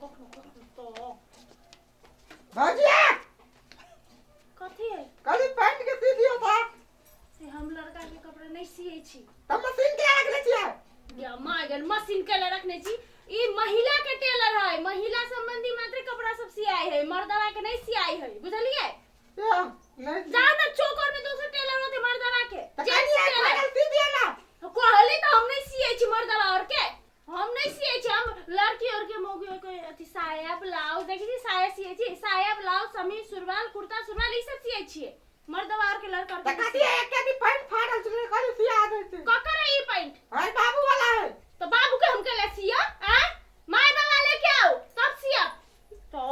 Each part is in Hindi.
तो भजिया कथी है कल पैंट के सी दियो था से हम लड़का के कपड़ा नहीं सिए छी तब मशीन के रख ले छियै या मागन मशीन के ले रखने छी ई महिला के टेलर है महिला संबंधी मात्र कपड़ा सब सियाई है मर्दवा के नहीं सियाई है बुझलिए या नहीं जाओ ना चौकोर में दूसरे टेलर होते मर्दवा के जेंट्स टेलर सी दियो ना कहली तो हम नहीं सिए छी मर्दवा और के हम नहीं सिए छी हम लड़की और के मौगी और के अथी साया ब्लाउज देखी छी साया सिए छी साया ब्लाउज समीज सुरवाल कुर्ता सुरवाल ई सब सिए छी मर्दवा और के लड़का त कथि एक के दी पैंट फाड़ल छले कल सिया देते ककर है ई पैंट हाय बाबू वाला है तो बाबू के हमके ले सिया आ माय वाला लेके आओ तब सिया तो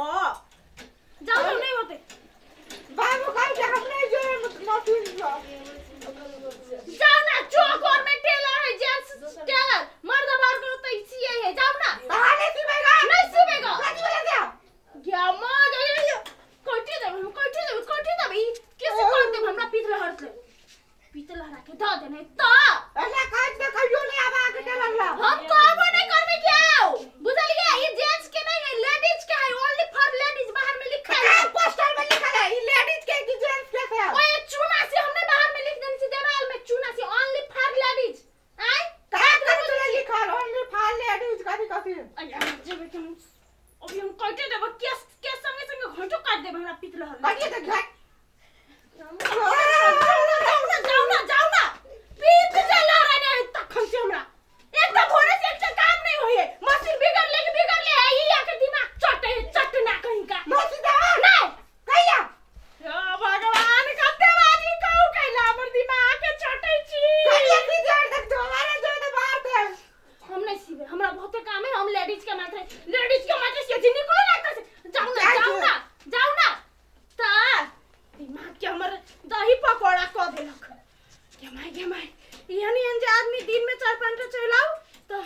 जाओ तो नहीं होते बाबू कह के हम नहीं जो मशीन जाओ ना चौकोर में टेलर है जेंट्स टेलर मर्दवा और के तो सिए है जाओ ना कहां सिबेगा नहीं सिबेगा कथि बोले दिया क्या मां ये कोठी दे ई कैसे कर दे हमरा पीतल हरत ले पीतल हरा के द देने तो ऐसा काज के कहियो नहीं आवा के टेलर ला हम कहबो नहीं करबे क्या बुझलिए ये जेंट्स के नहीं है लेडीज के है ओनली फॉर लेडीज बाहर में लिखा है पोस्टर में लिखा है ये लेडीज के कि जेंट्स के है ओए चूना से हमने बाहर में लिख देने से दीवार में चूना से ओनली फॉर लेडीज आई कहां कर तूने लिखा ओनली फॉर लेडीज कथि अरे जब कि अभी हम कहते देब के संगे संगे घंटो काट देब हमरा पीतल हर कथि देख जाओ ना पीत चला रहा है तखन से हमरा एकदम भोरे से एक काम नहीं होई है मशीन बिगड़ ले है ये आके दिमाग चटना कहीं का मशीन दे नहीं कहिया या भगवान कते बाजी कहू कैला हमर दिमाग के चटै छी कहिया सी जोड़ देख तुम्हारे जो ने बाहर दे हम नहीं सीबे हमरा बहुते काम है हम लेडीज के मात्र से जी निकलो ना से जाओ ना ता दिमाग के हमर दही पकोड़ा क देलक के माय यानी जे आदमी दिन में 4-5 चलाओ तो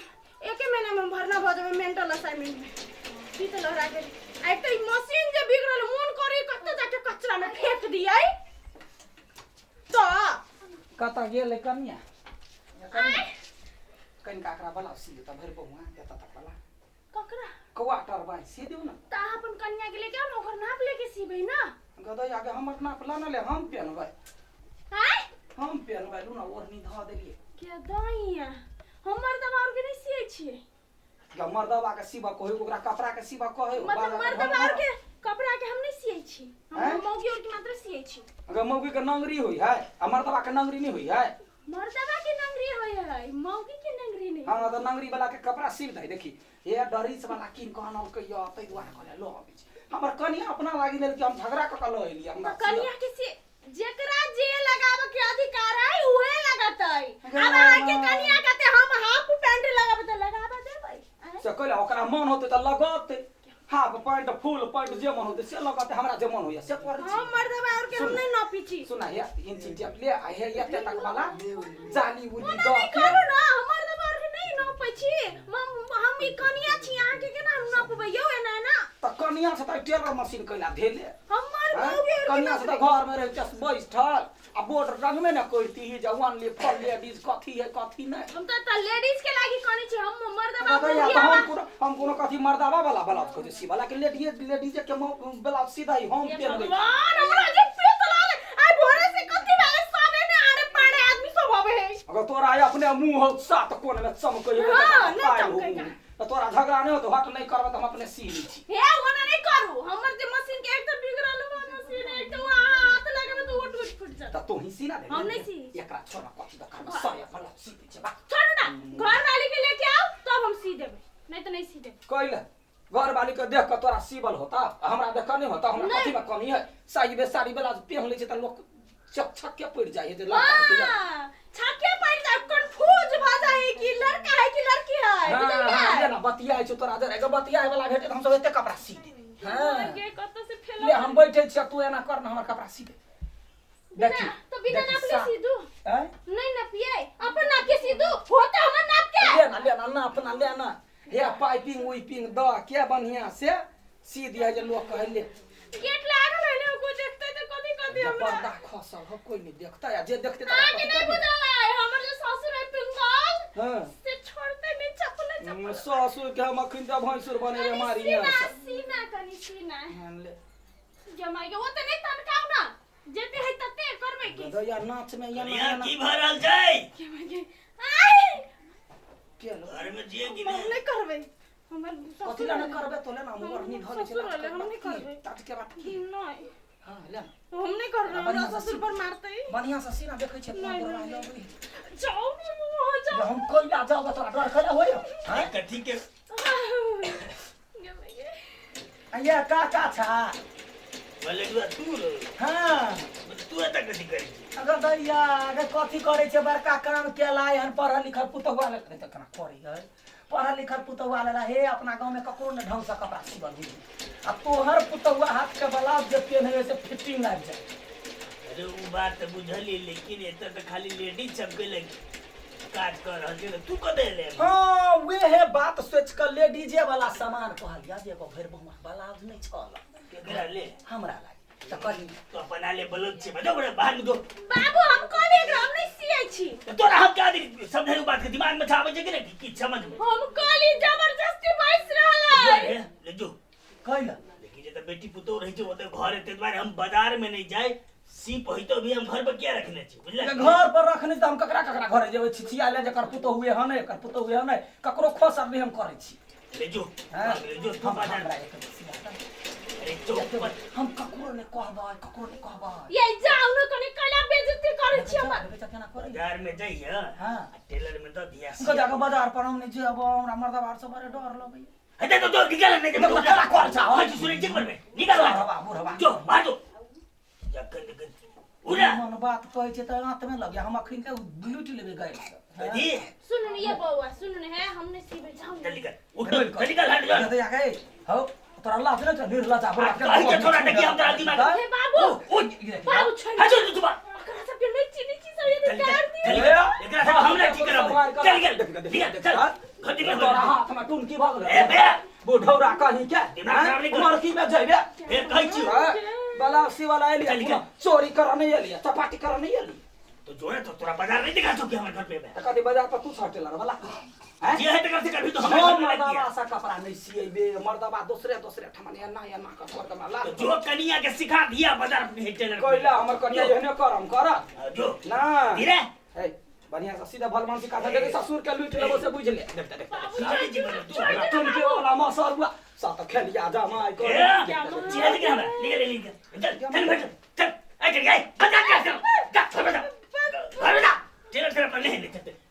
एक महीना में भरना भ जावे मेंटल असाइनमेंट में पीतल हरा के आ तो ई मशीन जे बिगड़ल मन करे कत्ते जाके कचरा में फेंक दियै तो कता गेले कनिया आय कन काकरा बला सी त भर बहुआ देता तक वाला ककरा कौआ टरबाई सी दियो ना ता अपन कन्या के लेके आओ ना ओकर नाप लेके सीबे ना गदई आगे हमर नाप लाना ले हम पेनबै आय हम पेनबै लुना ओरनी ध देलिए के दइया हमर दबा और के नहीं सिए छिए या मर्दवा के सीबा कहै ओकरा कपड़ा के सीबा कहै मतलब मर्दवा और के कपड़ा के हम नहीं सिए छी हम मौगी और के मात्र सिए छी अगर मौगी के नंगरी होई है आ मर्दवा के नंगरी नहीं होई है मर्दवा के नंगरी होय है मौगी के नंगरी नहीं हां तो नंगरी वाला के कपड़ा सीब दे देखी ये डरीस वाला किन कहनल के या तै दुआरे कहले लो अबै छी हमर कनिया अपना लागी लेल कि हम झगड़ा क क ल एली हमरा कनिया के से जेकरा जे लगावे के अधिकार है उहे लगातै अब आके कनिया कहते हम हाफ पैंट लगावे त लगावे देबै से कहले ओकरा मन होते त लगते हाफ पैंट फुल पैंट जे मन होते से लगते हमरा जे मन होय से कर छी हम मर्दवा और के हम नहीं नपी छी सुना ये इंची टेप ले आ हे ये तक वाला जाली उली द नहीं करू ना हमर दबा और के नहीं नपै छी हम ई कनिया छी अहाँ के केना नपबै यौ एना ना त कनिया से त टेलर मशीन कैला धेले हमर मौगी और कनिया से त घर में रह जस बैठल आ बोर्ड रंग में न कहती है जवान ले फल लेडीज कथी है कथी नहीं हम त लेडीज के लागी कनी छी हम मर्दवा हम कोनो कथी मर्दावा वाला ब्लाउज खोजे सी वाला के लेडीज के ब्लाउज सीधा ही हम पेन गई भगवान हमरा जे पेट लाल आई भोरे से कथी वाले सामने ने आरे पाड़े आदमी सब होवे है अगर तोरा आय अपने मुंह हो सात कोन में चमकई तो तोरा झगड़ा नहीं हो तो हट नहीं करबे तो हम अपने सी ली छी हे ओना नहीं करू हमर जे मशीन के एकदम बिगड़ल बा मशीन एकदम हाथ लगाबे तो उठ फुट जा त तू ही सी ना दे हम नहीं सी एकरा छोरा कथी द कर साया वाला सी दे छै बा छोड़ ना घर वाली के लेके आओ तब हम सी देबे नहीं तो नहीं सी देबे कइले घर वाली के देख के तोरा सीबल होता हमरा देख नहीं होता हमरा कथी में कमी है साड़ी वाला पहन ले छै त लोग चक के पड़ जाए जे लड़का छक्के पड़ जाए कंफ्यूज भ जाए कि लड़का है कि लड़की है हां ले ना बतिया छै तोरा दे रे बतिया वाला भेटे हम सब एते कपड़ा सी दे हां के कत से फेल ले हम बैठे छी तू एना कर ना हमर कपड़ा सी दे देखी तो बिना नाप के सी दू हैं नहीं नापिए अपन नाप के सी दू होता हमर नाप के ले ना अपना ले ना हे पाइपिंग उइपिंग द के बढ़िया से सी दिया जे लोग कहले गेट लागल है ना को देखते तो कथी हमरा पर्दा खसल हो कोई नहीं देखता या जे देखते आगे नहीं बुझाला हमर जो ससुर है पिंगल हां से छोड़ते नहीं चपले ससुर के हम अखन त भैंसुर बने रे मारी यार सीना कनी सीना ले जमाई के वो त नहीं तनकाऊ ना जेते है तते करबे की गया नाच में या यहाँ की भरल जाय जमाई के आई के लो घर में जे की हम नहीं करबे हमर कथिला न करबे तोले ना मुहर नि धले ससुर वाले हम नहीं करबे तात के बात नहीं हां ले हम नहीं करबे हमरा ससुर पर मारते बढ़िया से सीना देखै छै नहीं, कोन नहीं, लगबी जाओ हो जाओ हम कोई ना जाओ तोरा डर खड़ा होय हां कथी के जमाई के अया का छा बोले तू हां तू एता कथी करी अगर दैया अगर कथी करे छै बड़का काम केला हन पढ़ल लिखल पुतहुआ ले त कना करी है पढ़ल लिखल पुतहुआ ले हे अपना गांव में ककरो न ढंग से कपड़ा सिबल बुझी आ तोहर पुतहुआ हाथ के ब्लाउज जे पेन से फिटिंग लाग जाए अरे वो बात तो बुझली लेकिन एता तो खाली लेडीज सबके लगी काज कर रहल छै तू कदे ले हां वे है बात सोच के लेडीजे वाला सामान कहलिया जे एगो भैर बहुमा ब्लाउज नहीं छल केकरा ले हमरा लाग त करी तो अपना ले बोलत छै बजो बड़े बाहर दो बाबू हम कहले हम नहीं सियै छी तोरा हम क्या दी समझे बात के दिमाग में छाबे छै कि नहीं की समझ में हम कहली जबरदस्ती बैस रहल ले जो कहला लेकिन जे त बेटी पुतो रही छै ओते घर एते द्वारे हम बाजार में नहीं जाए सीप होई तो भी हम घर पर क्या रखने छी बुझला घर पर रखने त हम ककरा घरे जेबै छिछिया ले जकर पुतो हुए हने एकर पुतो हुए हने ककरो खोसर नहीं हम करे छी ले जो तू बाजार अरे जो हम ककरो ने कहबै ये जाऊ न कने कला बेइज्जती करे छी हम बाजार में जाइए हां टेलर में तो दिया गदा के बाजार पर हम नहीं जेब हमरा मर्दा बार से बड़े डर लगै हटे तो निकल नहीं तो कला कर छा आज सुने ठीक पर में निकल बुढ़वा जो मार दो जकन उड़ा मन बात कहै छै त हाथ में लगे हम अखन के लूट लेबे गए कदी सुन न ये बौआ सुन न है हमने सीबे जाऊ जल्दी कर उठ निकल हट जा गदा गए हो तोरा लाज न छ निर्ला जा कहीं के छोड़ा नहीं हम तेरा दिमाग हे बाबू उठ बाबू छोड़ हट जो तू अकरा सब के नहीं चीनी ची सब ये कर दी एकरा से हमला की करब चल निकल चल खड़ी में तोरा हाथ में टुनकी भग ए बे बुढ़ौरा कहीं के दिमाग खराब नहीं कर। उमर की में जइबे ए कहि छी बलासी वाला एलिया चोरी कर नहीं एलिया चपाटी कर नहीं एलिया तो जो है तो तोरा बाजार नहीं दिखा चुके हमारे घर पे बे कदी बाजार पर तू छटेलर वाला हैं ये है तो कर भी तो हम हमारे मर्दावा सा कपड़ा नहीं सिएबे मर्दावा दूसरे ठमन या ना का कर कमा ला तो जो कनिया के सिखा दिया बाजार में टेलर कोइला हमर कन्या एहने करम कर जो ना धीरे ए बढ़िया से सीधा भलमान सिखा दे ससुर के लूट लेबो से बुझ ले सारे जीवन तुम के वाला मसर हुआ सात खेलिया जमाई को चिरा दिखे हमारा निकल चल बैठ चल आ चल गए बाजार का चल बेटा टेलर तेरा पर नहीं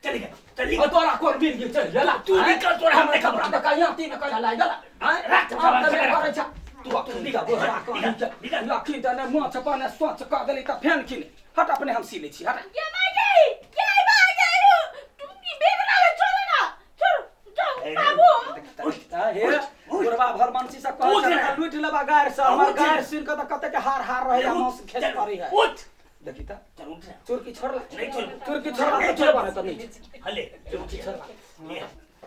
चल और तोरा कोन बिन के चल गेला तू निकल तोरा हमने खबर त कहिया तीन कहिया ला गेला हैं रात करे छ तू निकल बोला निकल लखी त ने मुंह छपने सोच क देली त फेन किने हट अपने हम सी ले छी हट ये माय गई क्या भाग गई तुम की बेगना ले चलो ना चलो जाओ बाबू हे गुरबा भर मनसी से कह लूट लेबा गार से हमर गार सिन के त कते के हार रहे हम खेत करी है उठ देखी त चल उठ चुरकी छोड़ला नहीं छोड़ चुरकी छोड़ला तो छोड़ बने त नहीं हले चुरकी छोड़ला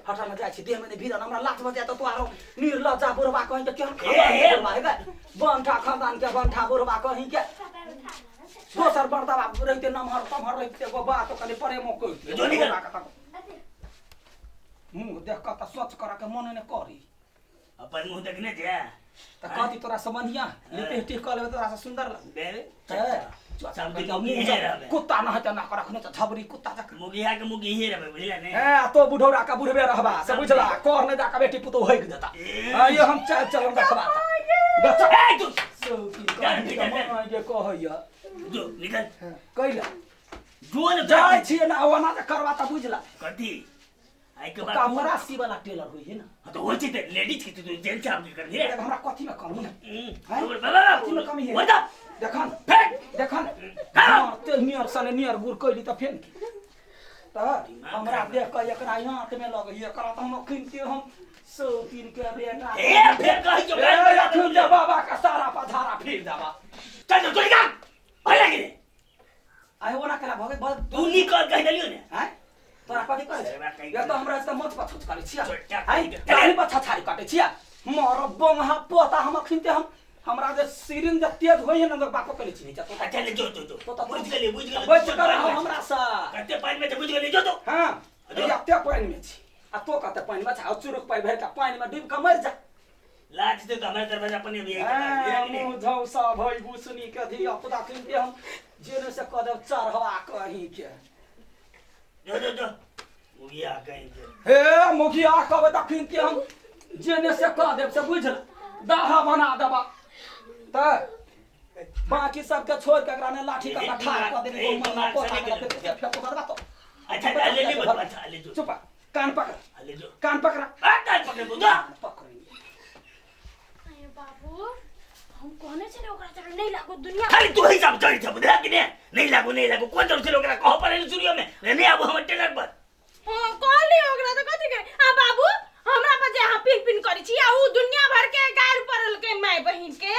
हटा न जाय छी देह में भीड़ हमरा लात बजा त तोरो निर्लज्जा बुरबा कहीं के केहन खाबा बंठा खानदान के बंठा बुरबा कहीं के दोसर बर्दावा रहते नमहर तमहर रहते एगो बात कने प्रेमो कहि जो निकल मुंह देख के त सोच कर के मन ने करी अपन मुंह देखने जा त कथी तोरा समझिया लिपस्टिक कर लेबे तोरा से सुंदर लगबे बे सब के मुगी हे रहे कुत्ता न हते ना रखने त झबरी कुत्ता तक मुगिया के मुगी हे रहे बुझला ने ए तो बुढ़ौरा का बुढ़बे रहबा से बुझला कोर ने जाके बेटी पुतो होइक देता ये हम चल देखबा बच्चा ए तू सौकी का जे कहैया जो निकल कइला जो न जाय छी ना ओना त करवा त बुझला कथी आई के का बात मरासी वाला टेलर होई है ना तो हो छै लेडीज के तू जेल काम कर दे हमरा कथी में कमी है बाबा कथी में कमी है बता देखन फेंक देखन हां ते नियर सने नियर गुर कइली त फेन की त हमरा देख के एकरा हाथ में लगे एकरा त हम किनते हम 103 के बेटा ए फेर कहि जो रखू जा बाबा का सारा पधारा फिर जाबा चल जो निकल भाई लगे आइ ओना कला भगे तू निकल कहि देलियो ने हैं तोरा कथी करे या त हमरा से मत पछुत करे छिया हैं हैं काहे पछा छाड़ी काटे छिया मोर बंहा पोता हम खिनते हम हमरा जे सिरिंज तेज होय न बापो कले छी तो अच्छा ले जो तो बुझ गेली बच कर हमरा सा कते पानी में बुझ गेली जो तो हां या ते पानी में छी आ तो कहते पानी में छाओ चुरुक पाई भर का पानी में डूब के मर जा लाज से तो हमारे दरवाजा पर नहीं है मुंह झौसा भई बुसनी के धी अपदा किन के हम जेने से कदम चढ़वा कहीं के जो मुगिया कहीं के हे मुखिया कब तकिन के हम जेने से कदम से बुझल दाहा बना देबा त बाकी सबके छोड़ के एकरा ने लाठी का ठाड़ कर दे को फेंको करबा तो अच्छा ले ले मत अच्छा ले जो चुप कान पकड़ ले जो कान पकड़ा कान पकड़ बुदा पकड़ेंगे अरे बाबू हम कोने से ओकरा चढ़ नहीं लागो दुनिया खाली तू ही सब चढ़ सब कि नहीं लागो कौन चढ़ से लोग कहो पर सूर्य में नहीं अब हम टेलर पर हां कहली ओकरा तो कथि के आ बाबू हमरा पर जे हां पिन पिन करी छी आ उ दुनिया भर के गार परल के माय बहिन के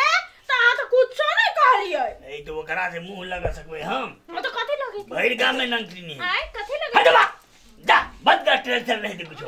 ता तो कुछ नहीं कहलिए नहीं तो ओकरा से मुंह लगा सकबे हम तो कथि लगी भइर गांव में नंकरी नहीं आय कथि लगी हटवा जा बद का ट्रेलर नहीं दे कुछ